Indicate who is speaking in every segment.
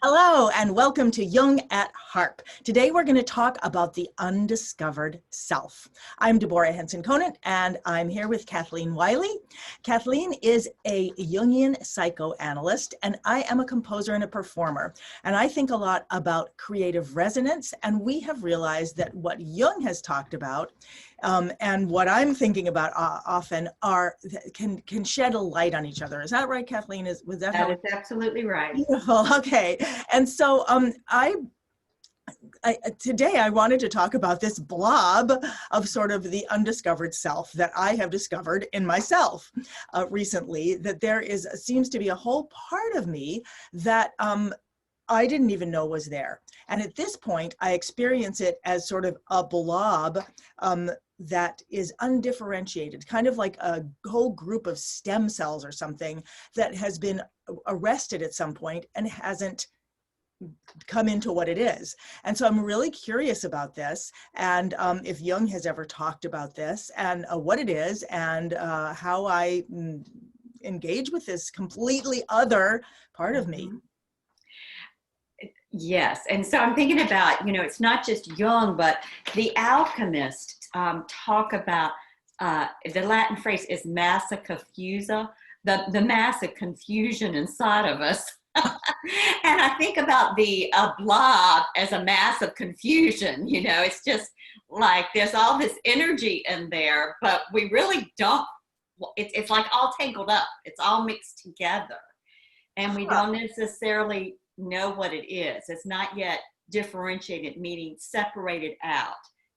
Speaker 1: Hello and welcome to Jung at Harp. Today we're going to talk about the undiscovered self. I'm Deborah Henson-Conant and I'm here with Kathleen Wiley. Kathleen is a Jungian psychoanalyst and I am a composer and a performer. And I think a lot about creative resonance, and we have realized that what Jung has talked about and what I'm thinking about often can shed a light on each other. Is that right, Kathleen?
Speaker 2: That is absolutely right.
Speaker 1: Beautiful. Okay. And so today I wanted to talk about this blob of sort of the undiscovered self that I have discovered in myself recently, that seems to be a whole part of me that I didn't even know was there. And at this point, I experience it as sort of a blob that is undifferentiated, kind of like a whole group of stem cells or something that has been arrested at some point and hasn't come into what it is. And so I'm really curious about this, and if Jung has ever talked about this, and what it is, and how I engage with this completely other part of me.
Speaker 2: Yes, and so I'm thinking about, it's not just Jung, but the alchemists talk about, the Latin phrase is massa confusa, the mass of confusion inside of us. And I think about the blob as a mass of confusion. It's just like there's all this energy in there, but we really don't, it's like all tangled up. It's all mixed together. And we don't necessarily know what it is. It's not yet differentiated, meaning separated out,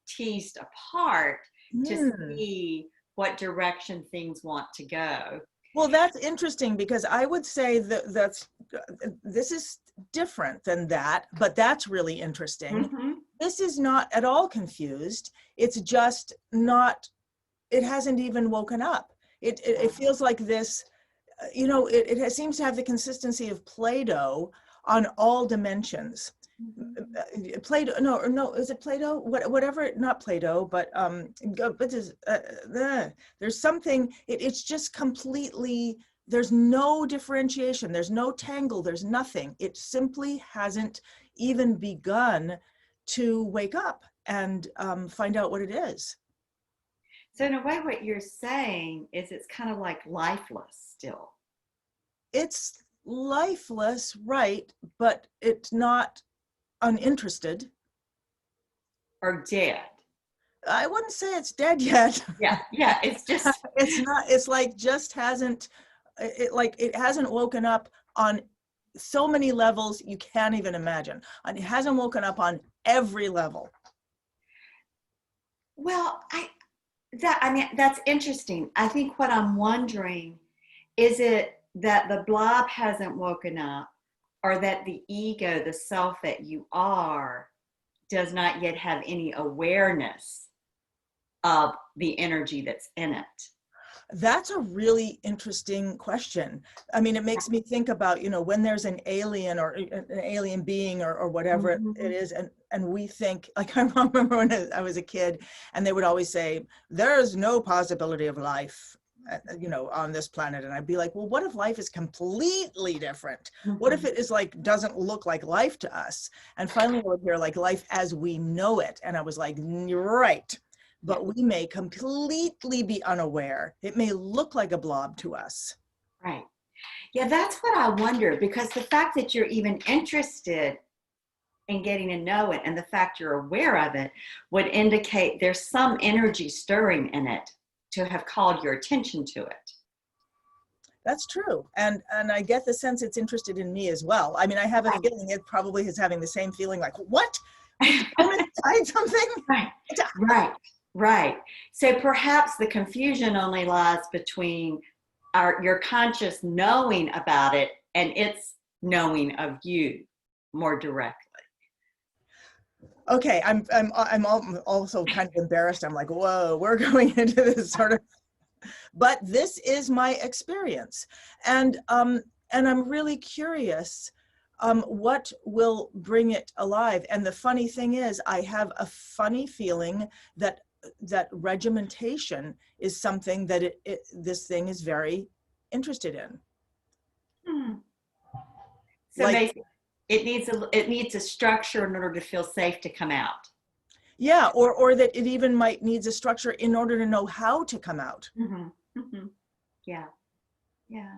Speaker 2: teased apart to see what direction things want to go.
Speaker 1: Well, that's interesting, because I would say that this is different than that, but that's really interesting.
Speaker 2: Mm-hmm.
Speaker 1: This is not at all confused. It's just not, it hasn't even woken up. It feels like this, it seems to have the consistency of Play-Doh on all dimensions. Play-Doh, no, is it Play-Doh? Whatever, not Play-Doh, but there's something, it's just completely, there's no differentiation, there's no tangle, there's nothing. It simply hasn't even begun to wake up and find out what it is.
Speaker 2: So in a way, what you're saying is it's kind of like lifeless still.
Speaker 1: It's lifeless, right, but it's not uninterested.
Speaker 2: Or dead.
Speaker 1: I wouldn't say it's dead yet.
Speaker 2: Yeah, it's just
Speaker 1: it's not, it's like just hasn't, it hasn't woken up on so many levels you can't even imagine. And it hasn't woken up on every level.
Speaker 2: Well, that's interesting. I think what I'm wondering, is it that the blob hasn't woken up, or that the ego, the self that you are, does not yet have any awareness of the energy that's in it?
Speaker 1: That's a really interesting question. I mean, it makes me think about, when there's an alien or an alien being or whatever it is, and we think, like, I remember when I was a kid, and they would always say, there's no possibility of life, on this planet. And I'd be like, well, what if life is completely different? What if it is like, doesn't look like life to us? And finally I would hear like life as we know it. And I was like, you're right. But we may completely be unaware. It may look like a blob to us.
Speaker 2: Right. Yeah, that's what I wonder, because the fact that you're even interested in getting to know it, and the fact you're aware of it, would indicate there's some energy stirring in it to have called your attention to it.
Speaker 1: That's true. And I get the sense it's interested in me as well. I mean, I have a feeling it probably is having the same feeling, like, what? I'm inside something?
Speaker 2: Right. So perhaps the confusion only lies between your conscious knowing about it and its knowing of you more directly.
Speaker 1: Okay, I'm also kind of embarrassed. I'm like, whoa, we're going into this sort of, but this is my experience, and I'm really curious what will bring it alive. And the funny thing is, I have a funny feeling that regimentation is something that this thing is very interested in.
Speaker 2: So
Speaker 1: like,
Speaker 2: it needs a structure in order to feel safe to come out.
Speaker 1: Yeah, or that it even might needs a structure in order to know how to come out.
Speaker 2: Mm-hmm. Mm-hmm. Yeah. Yeah.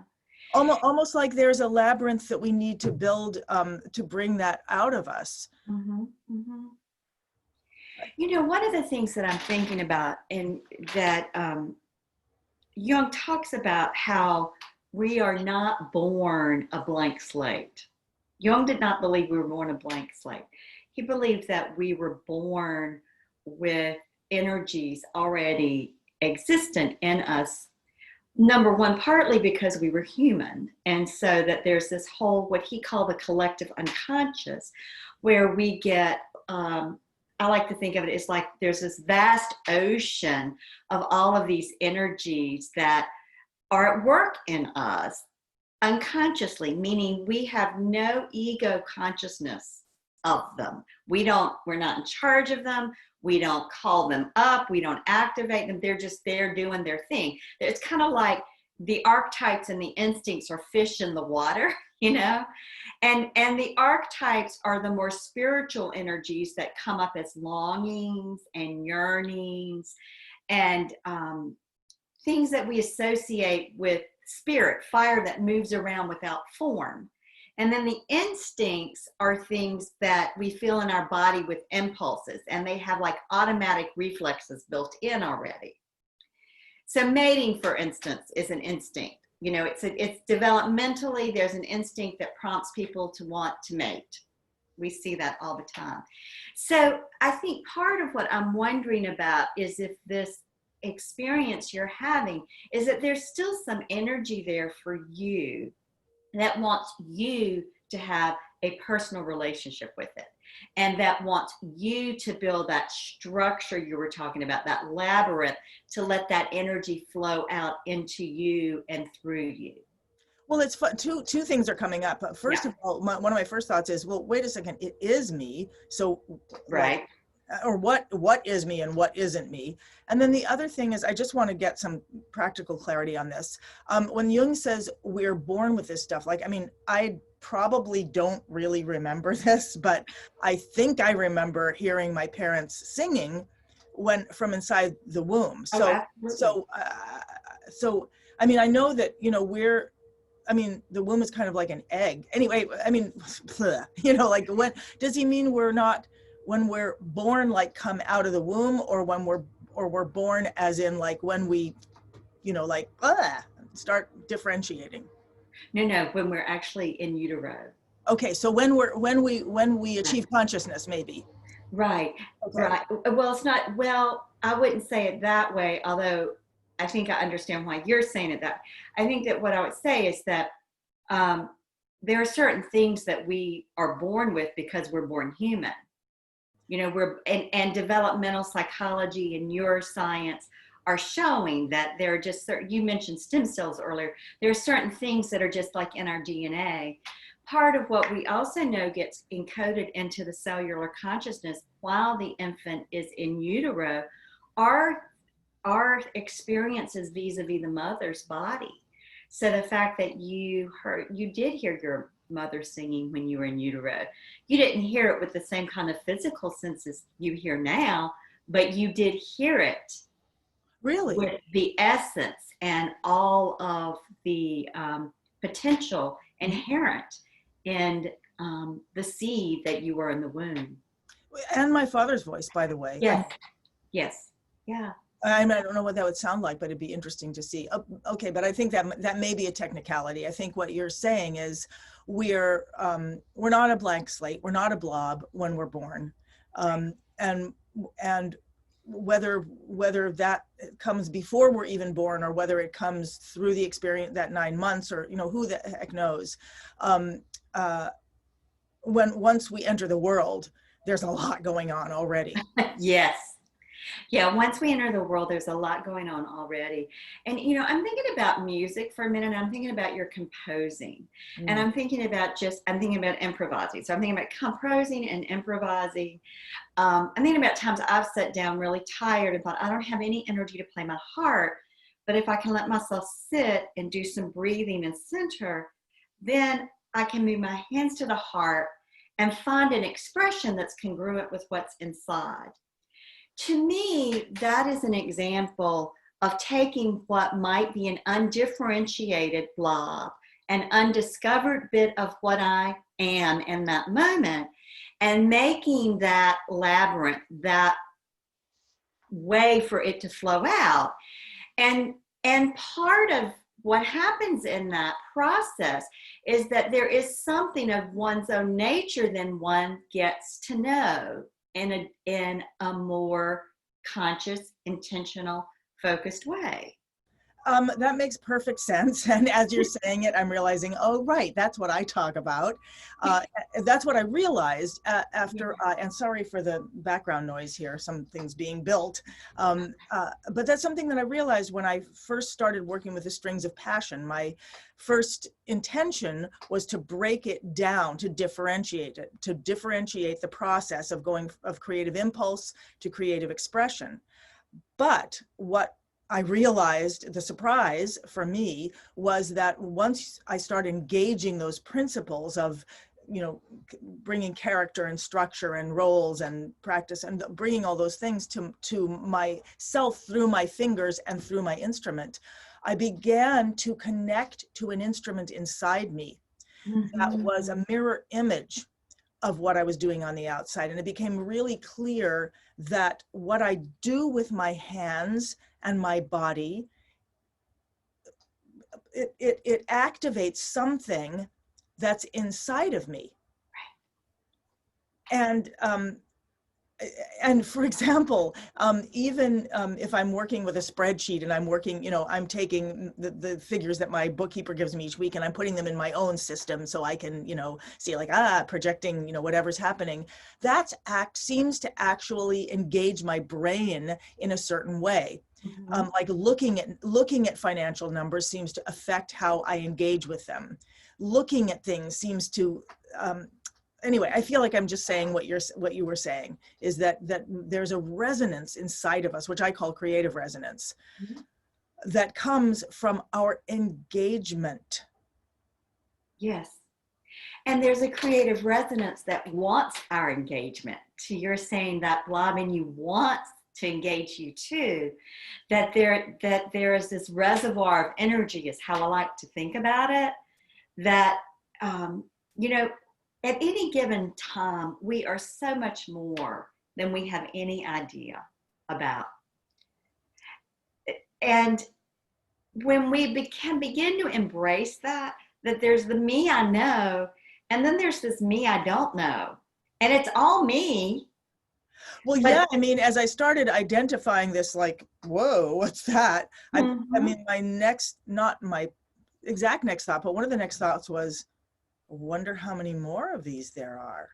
Speaker 1: Almost like there's a labyrinth that we need to build to bring that out of us.
Speaker 2: Mm-hmm. Mm-hmm. You know, one of the things that I'm thinking about, and that Jung talks about, how we are not born a blank slate. Jung did not believe we were born a blank slate. He believed that we were born with energies already existent in us. Number one, partly because we were human. And so that there's this whole, what he called the collective unconscious, where we get, I like to think of it as like there's this vast ocean of all of these energies that are at work in us unconsciously, meaning we have no ego consciousness of them. We're not in charge of them. We don't call them up. We don't activate them. They're just there doing their thing. It's kind of like the archetypes and the instincts are fish in the water, you know? And the archetypes are the more spiritual energies that come up as longings and yearnings and things that we associate with spirit, fire that moves around without form. And then the instincts are things that we feel in our body with impulses, and they have like automatic reflexes built in already. So mating, for instance, is an instinct. You know, it's developmentally, there's an instinct that prompts people to want to mate. We see that all the time. So I think part of what I'm wondering about is if this experience you're having is that there's still some energy there for you that wants you to have a personal relationship with it, and that wants you to build that structure you were talking about, that labyrinth, to let that energy flow out into you and through you.
Speaker 1: Well, it's fun. Two things are coming up. First of all, one of my first thoughts is, well, wait a second, it is me. So,
Speaker 2: right.
Speaker 1: Or what is me and what isn't me? And then the other thing is, I just want to get some practical clarity on this. When Jung says we're born with this stuff, like, I mean, I probably don't really remember this, but I think I remember hearing my parents singing from inside the womb. So I mean, I know that, you know, the womb is kind of like an egg. Anyway, I mean, you know, like, when does he mean when we're born, like come out of the womb, or when we're born as in like when we, you know, like start differentiating?
Speaker 2: No, when we're actually in utero.
Speaker 1: Okay, so when we achieve consciousness, maybe.
Speaker 2: Right. Okay. Right. Well, it's not. Well, I wouldn't say it that way. Although I think I understand why you're saying it that. I think that what I would say is that there are certain things that we are born with because we're born human. You know, and developmental psychology and neuroscience are showing that there are just certain, you mentioned stem cells earlier, there are certain things that are just like in our DNA. Part of what we also know gets encoded into the cellular consciousness while the infant is in utero are experiences vis-a-vis the mother's body. So the fact that you did hear your mother singing when you were in utero, you didn't hear it with the same kind of physical senses you hear now, but you did hear it
Speaker 1: really
Speaker 2: with the essence and all of the potential inherent in the seed that you were in the womb.
Speaker 1: And my father's voice, by the way.
Speaker 2: Yes. Yeah.
Speaker 1: I mean, I don't know what that would sound like, but it'd be interesting to see. Okay, but I think that may be a technicality. I think what you're saying is we're not a blank slate. We're not a blob when we're born, and whether that comes before we're even born or whether it comes through the experience, that 9 months, or, you know, who the heck knows. Once we enter the world, there's a lot going on already.
Speaker 2: Yes. Yeah, once we enter the world, there's a lot going on already. And, you know, I'm thinking about music for a minute. I'm thinking about your composing. And I'm thinking about improvising. So I'm thinking about composing and improvising. I'm thinking about times I've sat down really tired and thought, I don't have any energy to play my harp. But if I can let myself sit and do some breathing and center, then I can move my hands to the harp and find an expression that's congruent with what's inside. To me, that is an example of taking what might be an undifferentiated blob, an undiscovered bit of what I am in that moment, and making that labyrinth, that way for it to flow out. And part of what happens in that process is that there is something of one's own nature then one gets to know in a more conscious, intentional, focused way.
Speaker 1: That makes perfect sense. And as you're saying it, I'm realizing, oh, right, that's what I talk about. That's what I realized after, and sorry for the background noise here, something's being built. But that's something that I realized when I first started working with the strings of passion. My first intention was to break it down, to differentiate it, to differentiate the process of going of creative impulse to creative expression. But what I realized, the surprise for me was that once I started engaging those principles of, you know, bringing character and structure and roles and practice and bringing all those things to myself through my fingers and through my instrument, I began to connect to an instrument inside me that was a mirror image of what I was doing on the outside. And it became really clear that what I do with my hands and my body, it activates something that's inside of me. And for example, even if I'm working with a spreadsheet and I'm working, you know, I'm taking the figures that my bookkeeper gives me each week and I'm putting them in my own system so I can, you know, see like, projecting, you know, whatever's happening. That seems to actually engage my brain in a certain way. Like looking at financial numbers seems to affect how I engage with them. Looking at things seems to, anyway, I feel like I'm just saying what you were saying, is that there's a resonance inside of us, which I call creative resonance, that comes from our engagement.
Speaker 2: Yes. And there's a creative resonance that wants our engagement. So you're saying that blob in you wants to engage you too, that there is this reservoir of energy, is how I like to think about it, that, you know, at any given time, we are so much more than we have any idea about. And when we can begin to embrace that there's the me I know, and then there's this me I don't know. And it's all me.
Speaker 1: Well, yeah, I mean, as I started identifying this, like, whoa, what's that? I mean, not my exact next thought, but one of the next thoughts was, wonder how many more of these there are.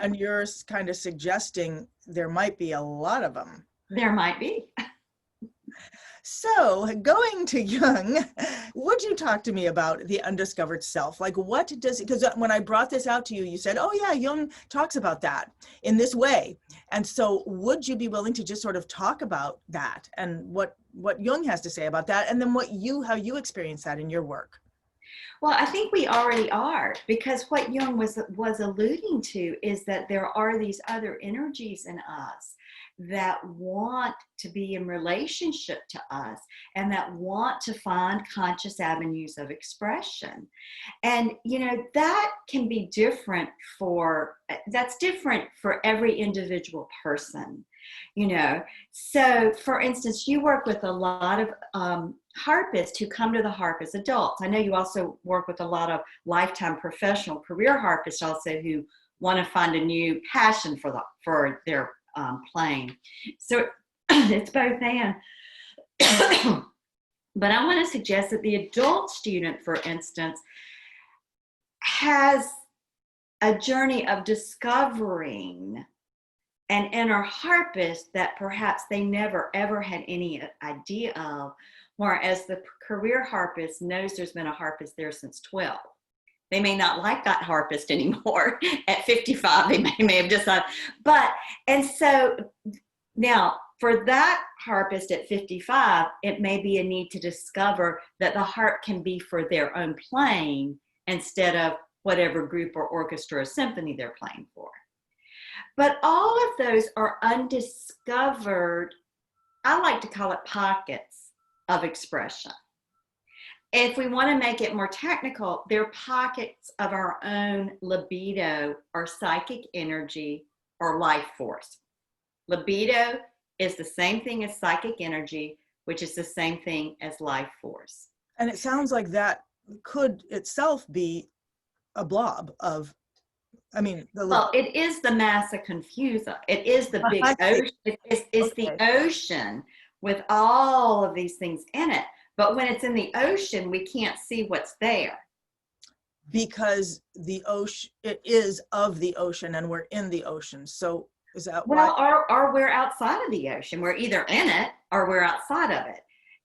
Speaker 1: And you're kind of suggesting there might be a lot of them.
Speaker 2: There might be.
Speaker 1: So going to Jung, would you talk to me about the undiscovered self? Like, what does, because when I brought this out to you, you said, oh yeah, Jung talks about that in this way. And so would you be willing to just sort of talk about that and what Jung has to say about that, and then how you experience that in your work?
Speaker 2: Well, I think we already are, because what Jung was alluding to is that there are these other energies in us that want to be in relationship to us and that want to find conscious avenues of expression. And, you know, that can be different that's different for every individual person, you know. So, for instance, you work with a lot of harpists who come to the harp as adults. I know you also work with a lot of lifetime professional career harpists also who want to find a new passion for their playing. So it's both and. But I want to suggest that the adult student, for instance, has a journey of discovering an inner harpist that perhaps they never ever had any idea of, whereas the career harpist knows there's been a harpist there since 12. They may not like that harpist anymore at 55. They may have decided, and so now for that harpist at 55, it may be a need to discover that the harp can be for their own playing instead of whatever group or orchestra or symphony they're playing for. But all of those are undiscovered, I like to call it pockets of expression. If we want to make it more technical, they're pockets of our own libido or psychic energy or life force. Libido is the same thing as psychic energy, which is the same thing as life force.
Speaker 1: And it sounds like that could itself be a blob of, I mean,
Speaker 2: well, it is the massa confusa. It is the big ocean. It's the ocean with all of these things in it. But when it's in the ocean, we can't see what's there.
Speaker 1: Because the ocean, it is of the ocean and we're in the ocean. So is that
Speaker 2: well,
Speaker 1: why?
Speaker 2: or we're outside of the ocean. We're either in it or we're outside of it.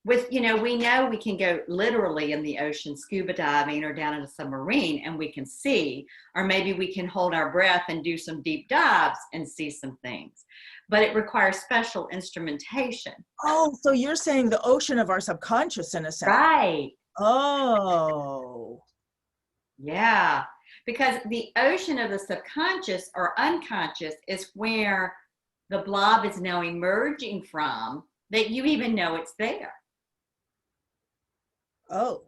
Speaker 2: With, you know we can go literally in the ocean scuba diving or down in a submarine and we can see, or maybe we can hold our breath and do some deep dives and see some things. But it requires special instrumentation.
Speaker 1: Oh, so you're saying the ocean of our subconscious in a sense.
Speaker 2: Right.
Speaker 1: Oh.
Speaker 2: Yeah. Because the ocean of the subconscious or unconscious is where the blob is now emerging from, that you even know it's there.
Speaker 1: Oh,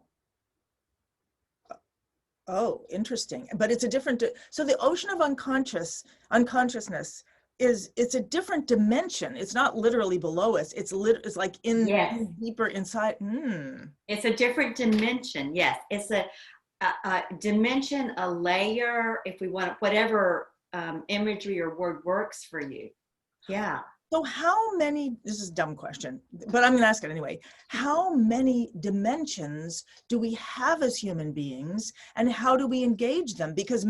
Speaker 1: interesting. But it's a different, so the ocean of unconsciousness it's a different dimension. It's not literally below us. It's like in deeper inside.
Speaker 2: It's a different dimension. Yes. It's a dimension, a layer, if we want, whatever imagery or word works for you. Yeah.
Speaker 1: So how many, this is a dumb question, but I'm going to ask it anyway. How many dimensions do we have as human beings and how do we engage them? Because,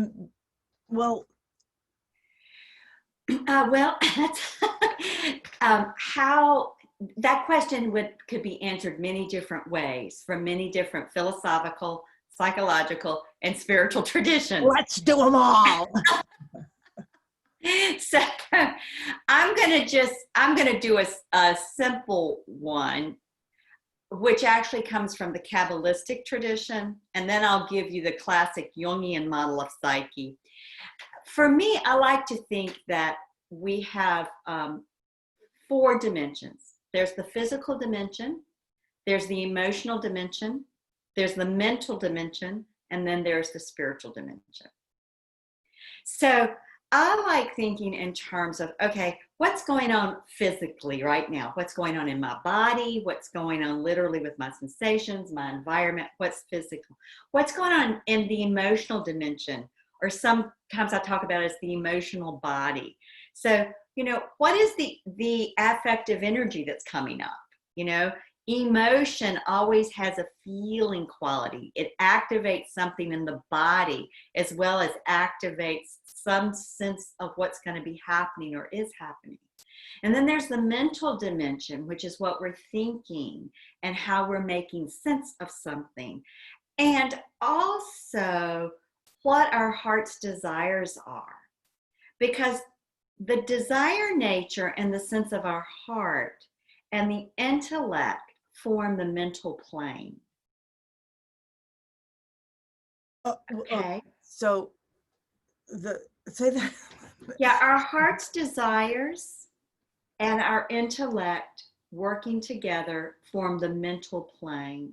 Speaker 1: well,
Speaker 2: that's how that question could be answered many different ways from many different philosophical, psychological, and spiritual traditions.
Speaker 1: Let's do them all.
Speaker 2: So I'm going to do a simple one, which actually comes from the Kabbalistic tradition. And then I'll give you the classic Jungian model of psyche. For me, I like to think that we have 4 dimensions. There's the physical dimension, there's the emotional dimension, there's the mental dimension, and then there's the spiritual dimension. So I like thinking in terms of, okay, what's going on physically right now? What's going on in my body? What's going on literally with my sensations, my environment? What's physical? What's going on in the emotional dimension? Or sometimes I talk about it as the emotional body. So, what is the affective energy that's coming up? Emotion always has a feeling quality. It activates something in the body as well as activates some sense of what's going to be happening or is happening. And then there's the mental dimension, which is what we're thinking and how we're making sense of something. And also what our heart's desires are. Because the desire nature and the sense of our heart and the intellect form the mental plane. Okay.
Speaker 1: So say that.
Speaker 2: Yeah, our heart's desires and our intellect working together form the mental plane.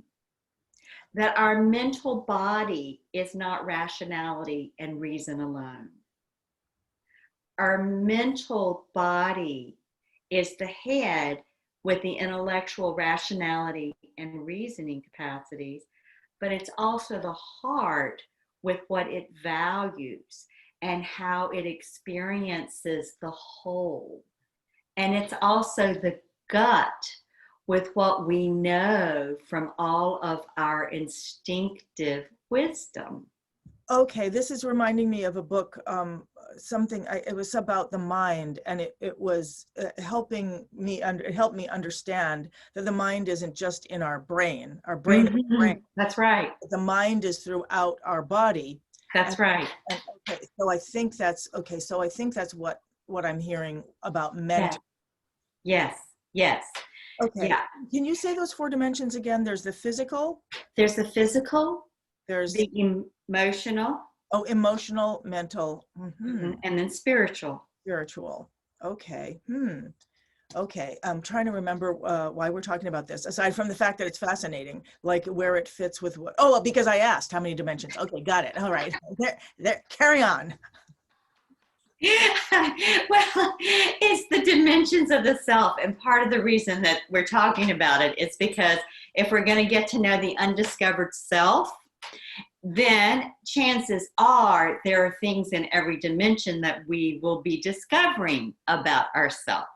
Speaker 2: That our mental body is not rationality and reason alone. Our mental body is the head with the intellectual rationality and reasoning capacities, but it's also the heart with what it values and how it experiences the whole. And it's also the gut with what we know from all of our instinctive wisdom.
Speaker 1: Okay, this is reminding me of a book, it was about the mind, and it was helping me, it helped me understand that the mind isn't just in our brain is the brain.
Speaker 2: That's right.
Speaker 1: The mind is throughout our body.
Speaker 2: That's right.
Speaker 1: Okay, so I think that's what I'm hearing about mental.
Speaker 2: Yes.
Speaker 1: Okay.
Speaker 2: Yeah.
Speaker 1: Can you say those 4 dimensions again? There's the physical.
Speaker 2: There's the physical.
Speaker 1: There's
Speaker 2: the emotional.
Speaker 1: Oh, emotional, mental,
Speaker 2: and then spiritual.
Speaker 1: spiritual. Okay. Okay. I'm trying to remember why we're talking about this, aside from the fact that it's fascinating, like where it fits with what. Oh, well, because I asked how many dimensions. Okay, got it. All right. There, carry on.
Speaker 2: Well, it's the dimensions of the self. And part of the reason that we're talking about it is because if we're going to get to know the undiscovered self, then chances are there are things in every dimension that we will be discovering about ourselves.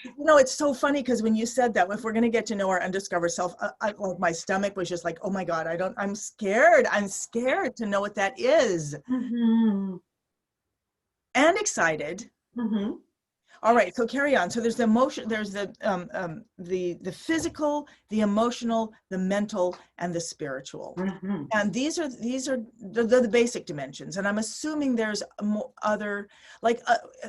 Speaker 1: You know, it's so funny because when you said that, if we're going to get to know our undiscovered self, like my stomach was just like, oh my God, I'm scared. I'm scared to know what that is.
Speaker 2: Mm-hmm.
Speaker 1: And excited.
Speaker 2: Mm-hmm.
Speaker 1: All right, so carry on. So there's the emotion, there's the physical, the emotional, the mental, and the spiritual.
Speaker 2: Mm-hmm.
Speaker 1: And these are the basic dimensions. And I'm assuming there's other, like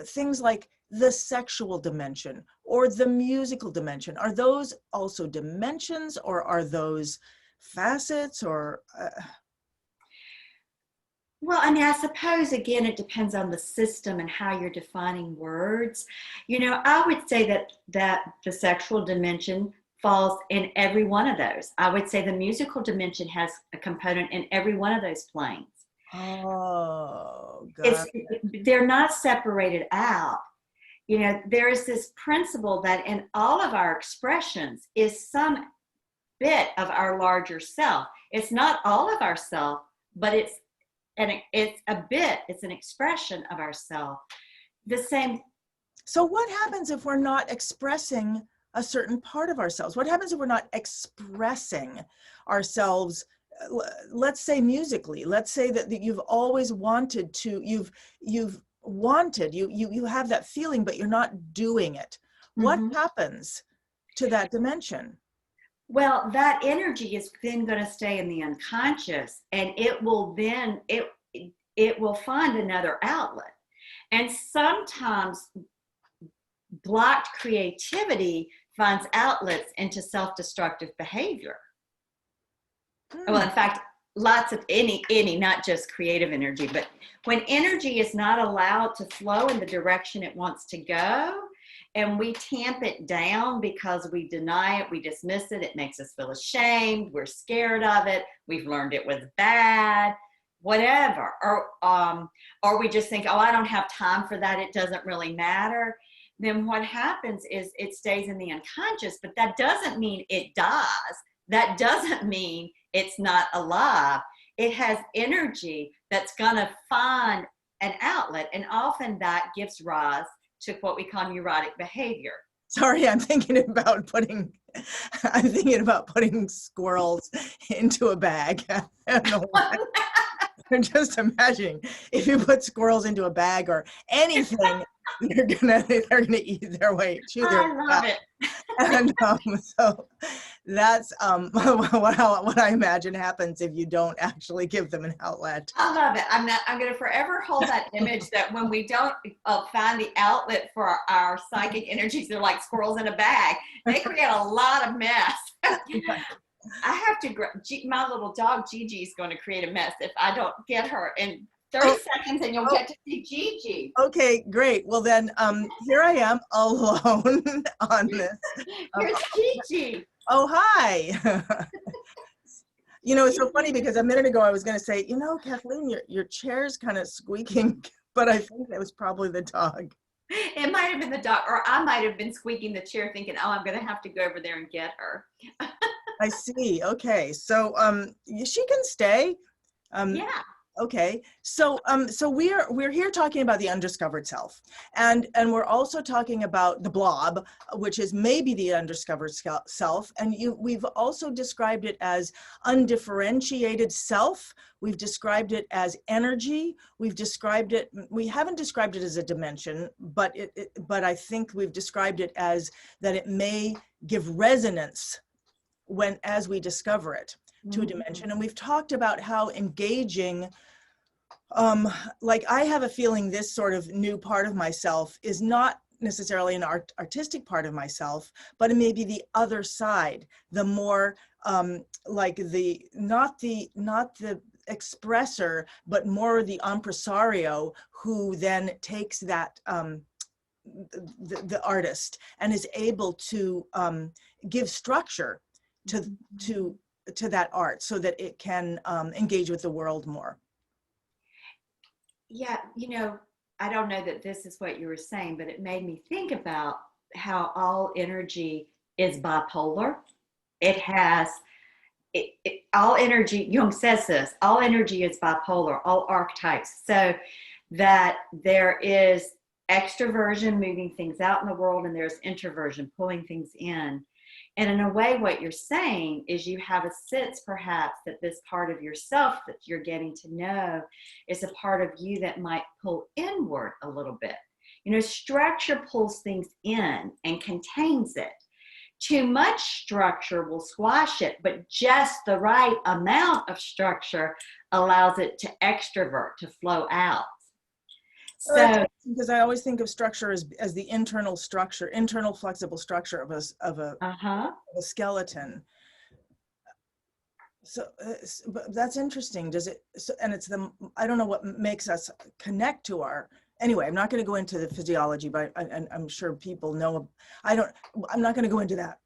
Speaker 1: things like the sexual dimension or the musical dimension. Are those also dimensions, or are those facets, or?
Speaker 2: Well, I mean, I suppose, again, it depends on the system and how you're defining words. You know, I would say that the sexual dimension falls in every one of those. I would say the musical dimension has a component in every one of those planes.
Speaker 1: Oh, God.
Speaker 2: They're not separated out. You know, there is this principle that in all of our expressions is some bit of our larger self. It's not all of ourself, but it's a bit, it's an expression of ourself. The same.
Speaker 1: So what happens if we're not expressing a certain part of ourselves? What happens if we're not expressing ourselves, let's say musically? Let's say that you've always wanted to, you have that feeling, but you're not doing it. What happens to that dimension?
Speaker 2: Well, that energy is then going to stay in the unconscious, and it will find another outlet. And sometimes blocked creativity finds outlets into self-destructive behavior. Well, in fact, lots of any, not just creative energy, but when energy is not allowed to flow in the direction it wants to go, and we tamp it down because we deny it, we dismiss it, it makes us feel ashamed, we're scared of it, we've learned it was bad, whatever. Or we just think, oh, I don't have time for that, it doesn't really matter. Then what happens is it stays in the unconscious, but that doesn't mean it dies. That doesn't mean it's not alive. It has energy that's gonna find an outlet, and often that gives rise to what we call neurotic behavior.
Speaker 1: Sorry, I'm thinking about putting squirrels into a bag. I don't know why. I'm just imagining if you put squirrels into a bag or anything, they're gonna eat their way to their.
Speaker 2: I love it.
Speaker 1: And so that's what I imagine happens if you don't actually give them an outlet.
Speaker 2: I love it. I'm going to forever hold that image that when we don't find the outlet for our psychic energies, they're like squirrels in a bag. They create a lot of mess. I have to, my little dog Gigi is going to create a mess if I don't get her in 30 seconds, and you'll get to see Gigi.
Speaker 1: Okay, great. Well then, here I am alone on this.
Speaker 2: Here's Gigi.
Speaker 1: Oh, hi. You know, it's so funny because a minute ago I was going to say, you know, Kathleen, your chair's kind of squeaking, but I think that was probably the dog.
Speaker 2: It might have been the dog, or I might have been squeaking the chair thinking, oh, I'm going to have to go over there and get her.
Speaker 1: I see. Okay. So she can stay.
Speaker 2: Yeah.
Speaker 1: Okay, so we're here talking about the undiscovered self, and we're also talking about the blob, which is maybe the undiscovered self, and we've also described it as undifferentiated self. We've described it as energy. We haven't described it as a dimension, but but I think we've described it as that it may give resonance as we discover it to a dimension. And we've talked about how engaging, like I have a feeling this sort of new part of myself is not necessarily an artistic part of myself, but it may be the other side, the more like not the expressor, but more the impresario who then takes that, the artist and is able to give structure to that art so that it can engage with the world more.
Speaker 2: Yeah, you know, I don't know that this is what you were saying, but it made me think about how all energy is bipolar. It has all energy. Jung says this: all energy is bipolar, all archetypes. So that there is extroversion, moving things out in the world, and there's introversion, pulling things in. And in a way, what you're saying is you have a sense perhaps that this part of yourself that you're getting to know is a part of you that might pull inward a little bit. You know, structure pulls things in and contains it. Too much structure will squash it, but just the right amount of structure allows it to extrovert, to flow out. So,
Speaker 1: because I always think of structure as the internal structure, internal flexible structure of a skeleton. So, but that's interesting. Does it? So, and it's I don't know what makes us connect to our. Anyway, I'm not going to go into the physiology, but I'm sure people know. I'm not going to go into that.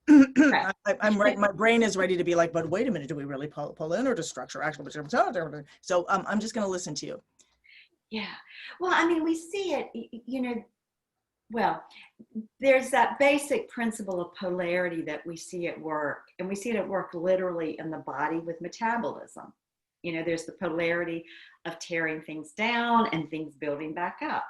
Speaker 1: I'm right. My brain is ready to be like, but wait a minute, do we really pull in, or does structure actually? So I'm just going to listen to you.
Speaker 2: Yeah. Well, I mean, we see it, you know, well, there's that basic principle of polarity that we see at work, and we see it at work literally in the body with metabolism. You know, there's the polarity of tearing things down and things building back up.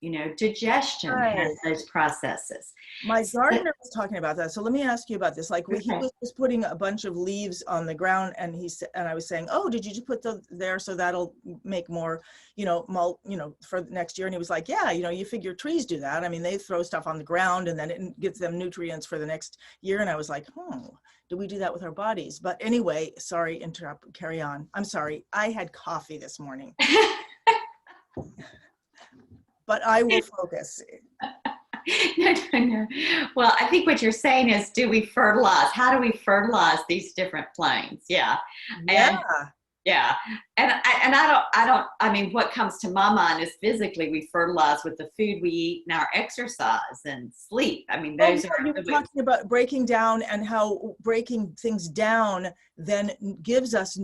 Speaker 2: You know, digestion has those processes.
Speaker 1: My gardener was talking about that. So let me ask you about this. Like he was just putting a bunch of leaves on the ground, and I was saying, oh, did you just put there so that'll make more, for next year? And he was like, yeah, you figure trees do that. I mean, they throw stuff on the ground and then it gets them nutrients for the next year. And I was like, do we do that with our bodies? But anyway, sorry, interrupt, carry on. I'm sorry. I had coffee this morning. But I will focus.
Speaker 2: No. Well, I think what you're saying is, do we fertilize? How do we fertilize these different planes? Yeah.
Speaker 1: Yeah.
Speaker 2: And I mean, what comes to my mind is physically we fertilize with the food we eat and our exercise and sleep. I mean, those are.
Speaker 1: You were talking about breaking down, and how breaking things down then gives us,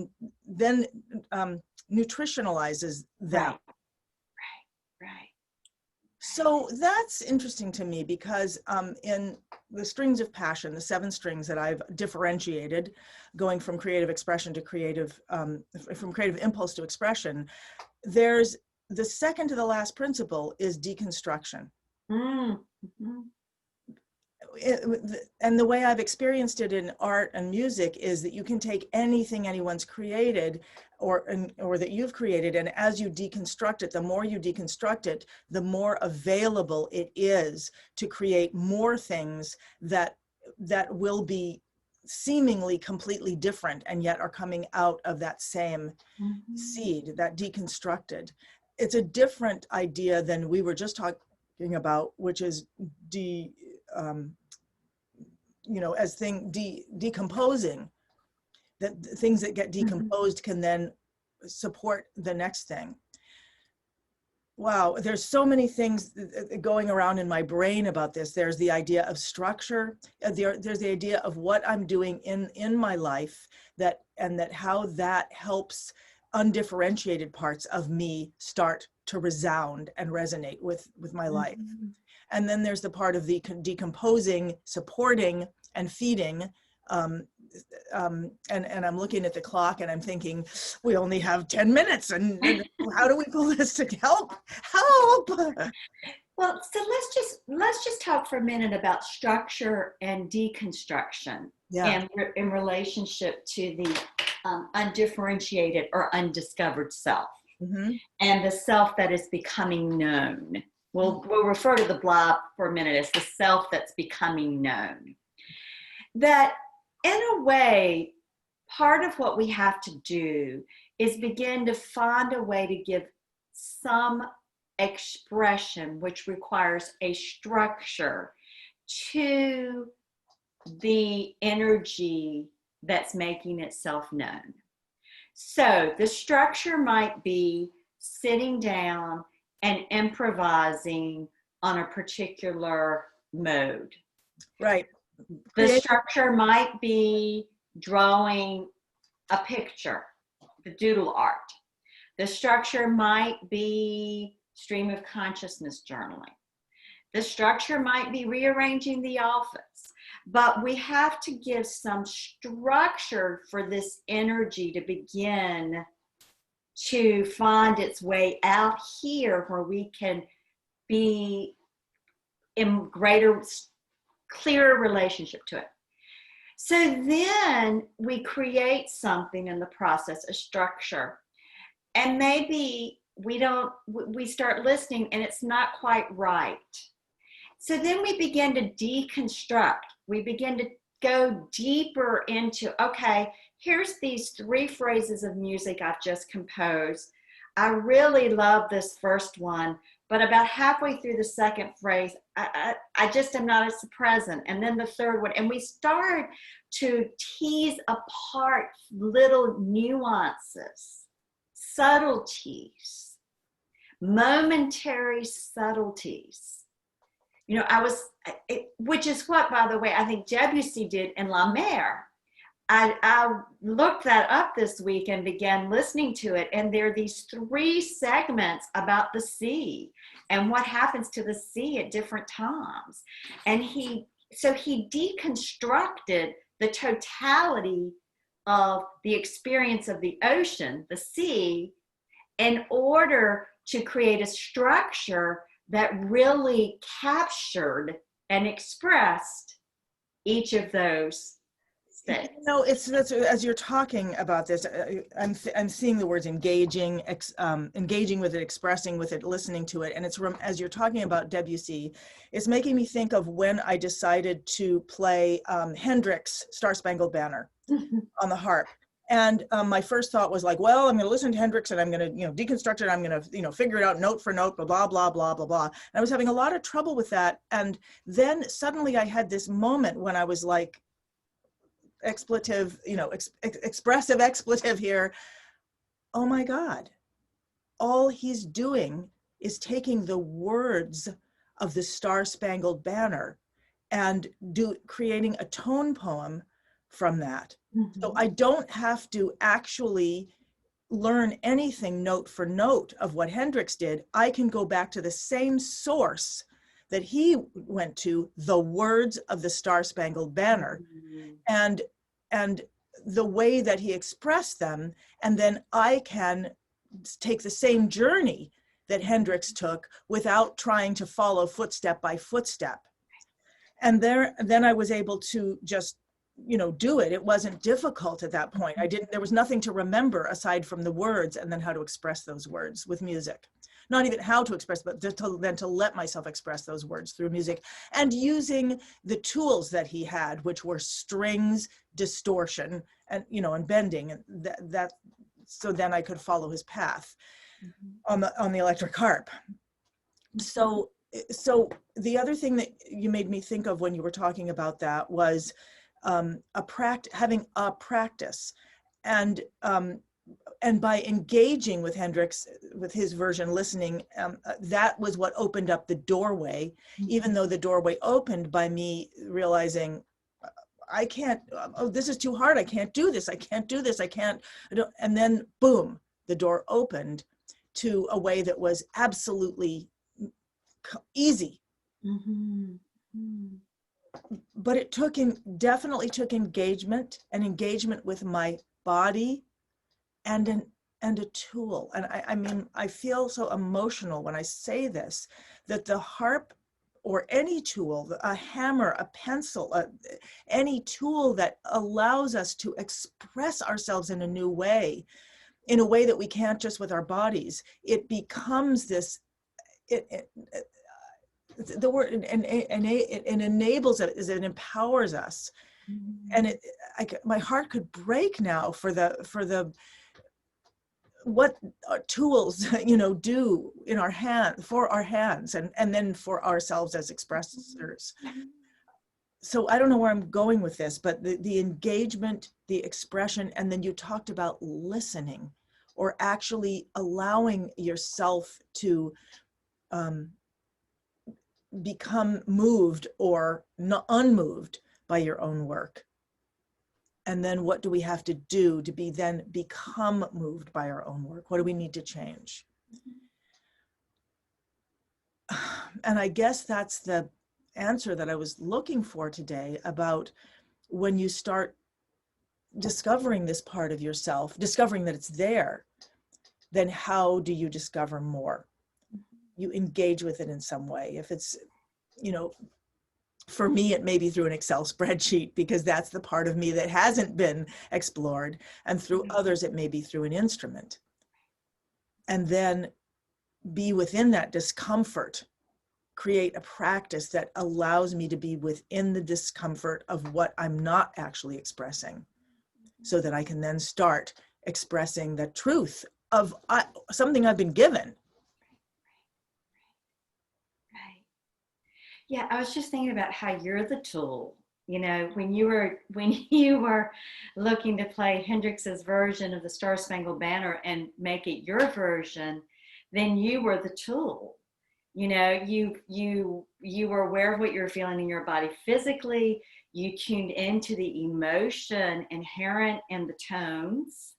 Speaker 1: then nutritionalizes them.
Speaker 2: Right.
Speaker 1: So that's interesting to me, because in the strings of passion, the 7 strings that I've differentiated, going from creative expression to from creative impulse to expression, there's the second to the last principle is deconstruction. Mm-hmm. And the way I've experienced it in art and music is that you can take anything anyone's created or that you've created, and as you deconstruct it, the more you deconstruct it, the more available it is to create more things that will be seemingly completely different and yet are coming out of that same seed, that deconstructed. It's a different idea than we were just talking about, which is decomposing, that things that get decomposed can then support the next thing. Wow, there's so many things going around in my brain about this. There's the idea of structure. There's the idea of what I'm doing in my life, and how that helps undifferentiated parts of me start to resound and resonate with my life. And then there's the part of the decomposing, supporting, and feeding. And I'm looking at the clock and I'm thinking, we only have 10 minutes, and how do we pull this to help?
Speaker 2: Well, so let's just talk for a minute about structure and deconstruction, and in relationship to the undifferentiated or undiscovered self, and the self that is becoming known. We'll refer to the blob for a minute as the self that's becoming known. That, in a way, part of what we have to do is begin to find a way to give some expression, which requires a structure, to the energy that's making itself known. So the structure might be sitting down and improvising on a particular mode.
Speaker 1: Right.
Speaker 2: The structure might be drawing a picture, the doodle art. The structure might be stream of consciousness journaling. The structure might be rearranging the office. But we have to give some structure for this energy to begin to find its way out here, where we can be in greater, clearer relationship to it. So then we create something in the process, a structure, and maybe we start listening and it's not quite right. So then we begin to deconstruct. We begin to go deeper into, okay, here's these 3 phrases of music I've just composed. I really love this first one, but about halfway through the second phrase, I just am not as present. And then the third one, and we start to tease apart little nuances, subtleties, momentary subtleties. You know, which is what, by the way, I think Debussy did in La Mer. I looked that up this week and began listening to it. And there are these 3 segments about the sea and what happens to the sea at different times. And he deconstructed the totality of the experience of the ocean, the sea, in order to create a structure that really captured and expressed each of those states.
Speaker 1: You know, that's as you're talking about this, I'm seeing the words engaging, engaging with it, expressing with it, listening to it, and it's as you're talking about Debussy, it's making me think of when I decided to play Hendrix' Star Spangled Banner on the harp. And my first thought was like, well, I'm going to listen to Hendrix and I'm going to, deconstruct it. I'm going to, figure it out note for note, blah, blah, blah, blah, blah, blah. And I was having a lot of trouble with that. And then suddenly I had this moment when I was like, expletive, expressive expletive here. Oh my God. All he's doing is taking the words of the Star Spangled Banner and creating a tone poem from that. Mm-hmm. So I don't have to actually learn anything note for note of what Hendrix did. I can go back to the same source that he went to, the words of the Star Spangled Banner, mm-hmm. and the way that he expressed them, and then I can take the same journey that Hendrix took without trying to follow footstep by footstep. And then I was able to just do it. It wasn't difficult at that point. There was nothing to remember aside from the words and then how to express those words with music. Not even how to express, but then to let myself express those words through music and using the tools that he had, which were strings, distortion, and, and bending, and that so then I could follow his path mm-hmm. on the electric harp. So the other thing that you made me think of when you were talking about that was having a practice, and by engaging with Hendrix, with his version, listening, that was what opened up the doorway, mm-hmm. even though the doorway opened by me realizing I can't, this is too hard, I can't do this, and then boom, the door opened to a way that was absolutely easy. Mm-hmm. Mm-hmm. But it definitely took engagement with my body and a tool. And I mean, I feel so emotional when I say this, that the harp or any tool, a hammer, a pencil, any tool that allows us to express ourselves in a new way, in a way that we can't just with our bodies, it becomes this, the word, and it enables it, is it empowers us. Mm-hmm. And my heart could break now for the what tools do in our hand, for our hands, and then for ourselves as expressors. so I don't know where I'm going with this, but the engagement, the expression, and then you talked about listening, or actually allowing yourself to become moved or not unmoved by your own work. And then what do we have to do to then become moved by our own work? What do we need to change? And I guess that's the answer that I was looking for today, about when you start discovering this part of yourself, discovering that it's there, then how do you discover more? You engage with it in some way. If it's, you know, for me, it may be through an Excel spreadsheet, because that's the part of me that hasn't been explored. And through others, it may be through an instrument. And then be within that discomfort, create a practice that allows me to be within the discomfort of what I'm not actually expressing, so that I can then start expressing the truth of something I've been given.
Speaker 2: Yeah, I was just thinking about how you're the tool. You know, when you were looking to play Hendrix's version of the Star Spangled Banner and make it your version, then you were the tool. You know, you were aware of what you were feeling in your body physically. You tuned into the emotion inherent in the tones.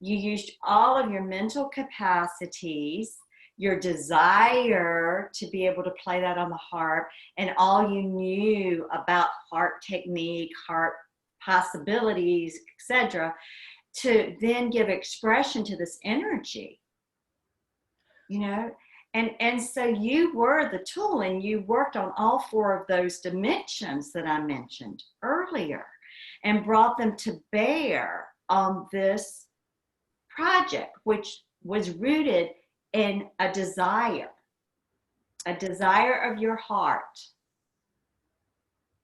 Speaker 2: You used all of your mental capacities, your desire to be able to play that on the harp, and all you knew about harp technique, harp possibilities, etc., to then give expression to this energy, you know? And so you were the tool, and you worked on all four of those dimensions that I mentioned earlier and brought them to bear on this project, which was rooted in a desire of your heart.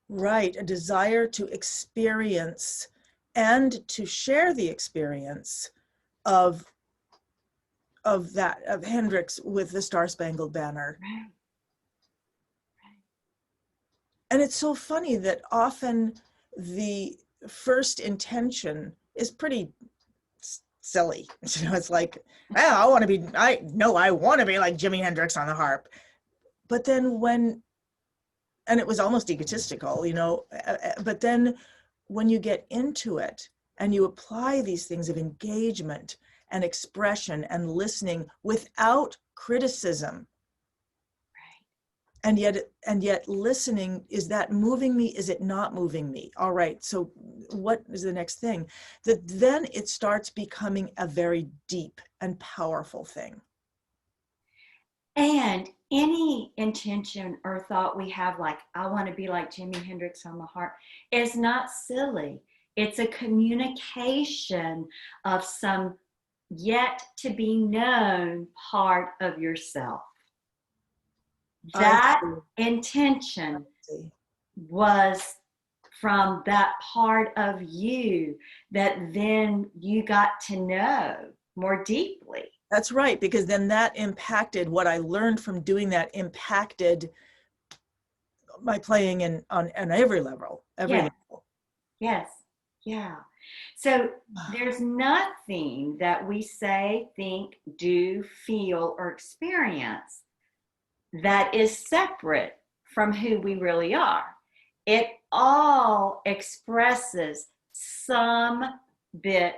Speaker 1: Right, a desire to experience and to share the experience of Hendrix with the Star Spangled Banner.
Speaker 2: Right.
Speaker 1: And it's so funny that often the first intention is pretty silly. You know, it's like, well, I want to be like Jimi Hendrix on the harp. But then and it was almost egotistical, you know, but then when you get into it and you apply these things of engagement and expression and listening without criticism, and yet listening, is that moving me? Is it not moving me? All right, so what is the next thing? That then it starts becoming a very deep and powerful thing.
Speaker 2: And any intention or thought we have, like, I want to be like Jimi Hendrix on the harp, is not silly. It's a communication of some yet to be known part of yourself. That intention was from that part of you that then you got to know more deeply.
Speaker 1: That's right, because then that impacted what I learned from doing that, impacted my playing on every level, level.
Speaker 2: Yes, yeah. So there's nothing that we say, think, do, feel, or experience that is separate from who we really are. It all expresses some bit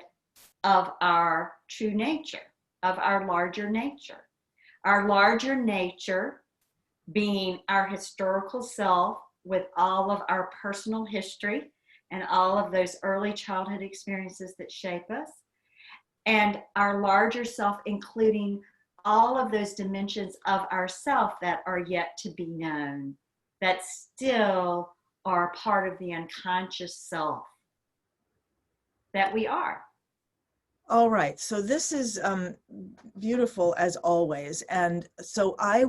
Speaker 2: of our true nature, of our larger nature. Our larger nature being our historical self with all of our personal history and all of those early childhood experiences that shape us. And our larger self, including all of those dimensions of ourself that are yet to be known, that still are part of the unconscious self that we are.
Speaker 1: All right, so this is beautiful as always. And so I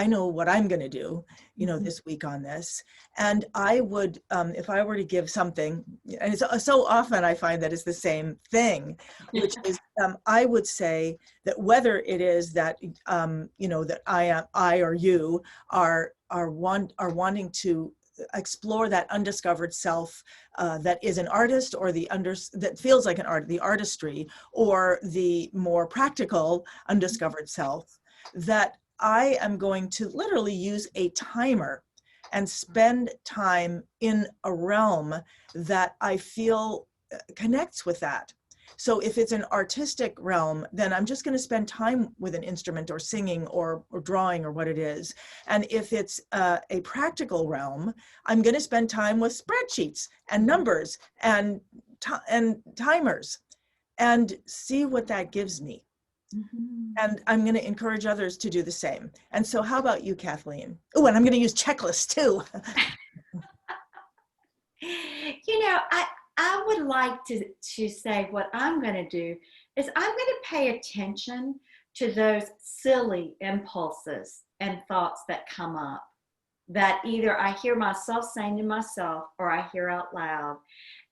Speaker 1: know what I'm going to do, you know, this week on this. And I would, if I were to give something, and it's so often I find that it's the same thing, which is, I would say that whether it is that, you know, that I or you are wanting to explore that undiscovered self that is an artist, or that feels like an the artistry, or the more practical undiscovered self, that I am going to literally use a timer and spend time in a realm that I feel connects with that. So if it's an artistic realm, then I'm just going to spend time with an instrument, or singing, or drawing, or what it is. And if it's a practical realm, I'm going to spend time with spreadsheets and numbers and timers, and see what that gives me.
Speaker 2: Mm-hmm.
Speaker 1: And I'm going to encourage others to do the same. And so how about you, Kathleen? Oh, and I'm going to use checklists too.
Speaker 2: You know, I would like to say what I'm going to do is I'm going to pay attention to those silly impulses and thoughts that come up, that either I hear myself saying to myself or I hear out loud.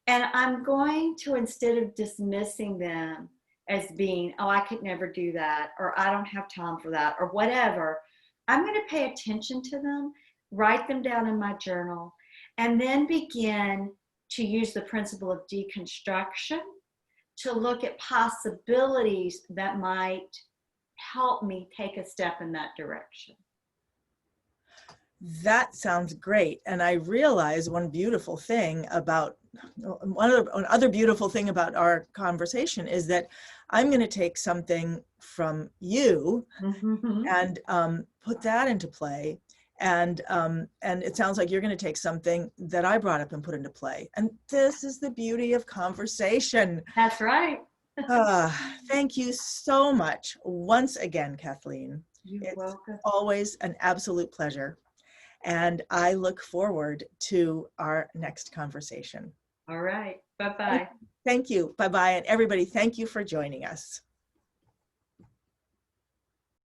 Speaker 2: And I'm going to, instead of dismissing them as being, oh, I could never do that, or I don't have time for that, or whatever, I'm going to pay attention to them, write them down in my journal, and then begin to use the principle of deconstruction to look at possibilities that might help me take a step in that direction.
Speaker 1: That sounds great. And I realize one other beautiful thing about our conversation is that I'm going to take something from you and put that into play. And it sounds like you're going to take something that I brought up and put into play. And this is the beauty of conversation.
Speaker 2: That's right.
Speaker 1: Thank you so much once again, Kathleen.
Speaker 2: You're welcome.
Speaker 1: Always an absolute pleasure. And I look forward to our next conversation.
Speaker 2: All right. Bye-bye.
Speaker 1: Thank you. Bye-bye. And everybody, thank you for joining us.